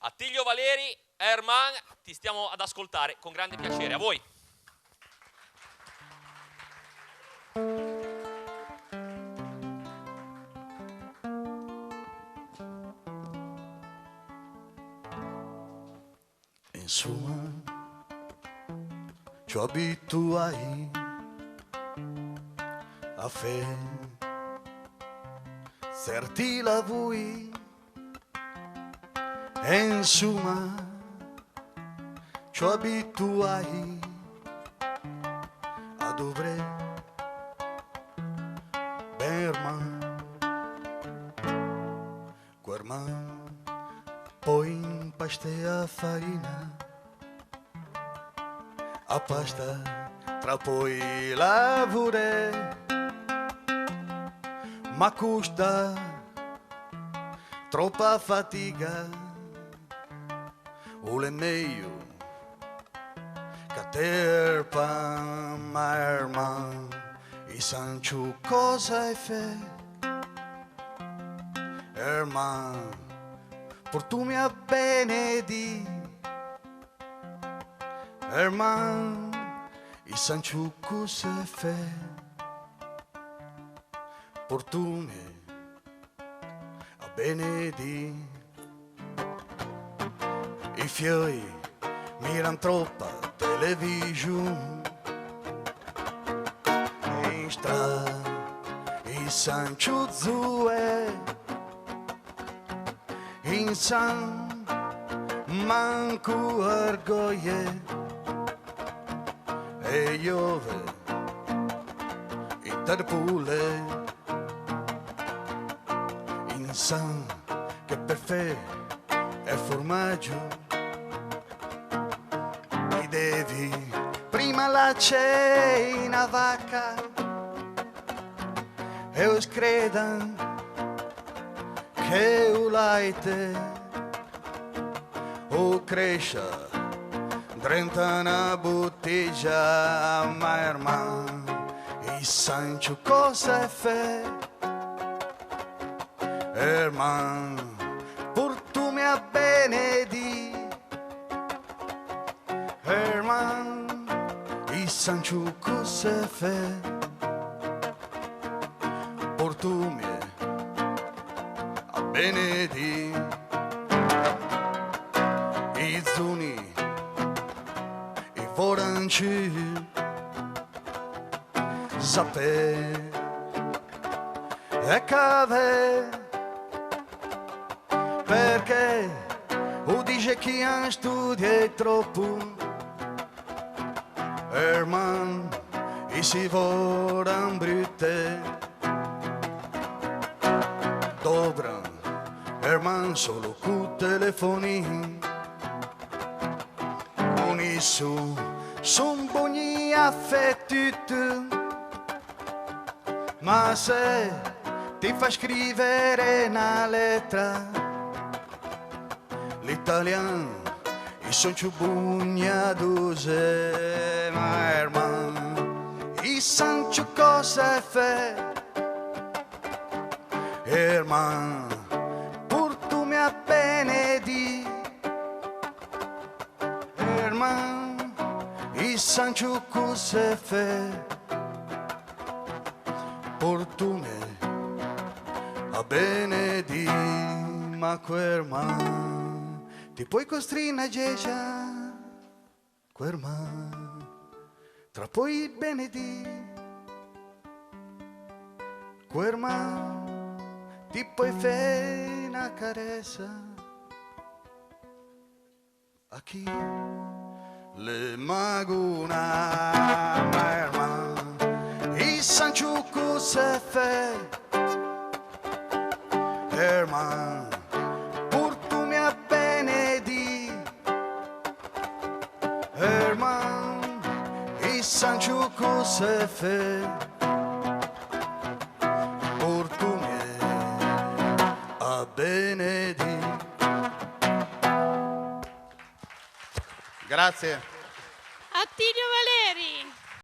Attilio Valeri, Herman, ti stiamo ad ascoltare con grande piacere. A voi. Insomma, ci abituai a fare certi lavori e insomma ci abituai a dover Guerman poi impastei a farina a pasta tra poi lavore ma custa troppa fatica o è meglio che terpa ma Herman e sancio cosa è fe Herman portumi a benedi Herman e sancio cosa è fe portumi a benedi i fiori miran troppa televisione in strada i sancio zue in san manco orgoglio e iove interpule in san che per fe è formaggio mi devi prima la cena vacca e os credan che o laite o cresce drenta na bottiglia ma Herman e sancio cosa è fe Herman portumi a benedi Herman e sancio cosa è fe portumi benedi i zuni i voranci zappe e cave perché o dice chi ha studia troppo Herman e si voran brutte dobra Herman solo cu telefoni con i son buoni affetti ma se ti fa scrivere una lettera l'italiano i son più buoni a dose ma Herman i sancio cosa è fe Herman portumi a benedi Herman i sancio cosa è fe portumi a benedi ma Herman ti puoi costrina geja Herman tra poi benedi Herman ti puoi fare una carezza a chi le maguna ma Herman i sancio cosa fe Herman portumi a benedi Herman i sancio cosa fe portumi a benedi. Grazie.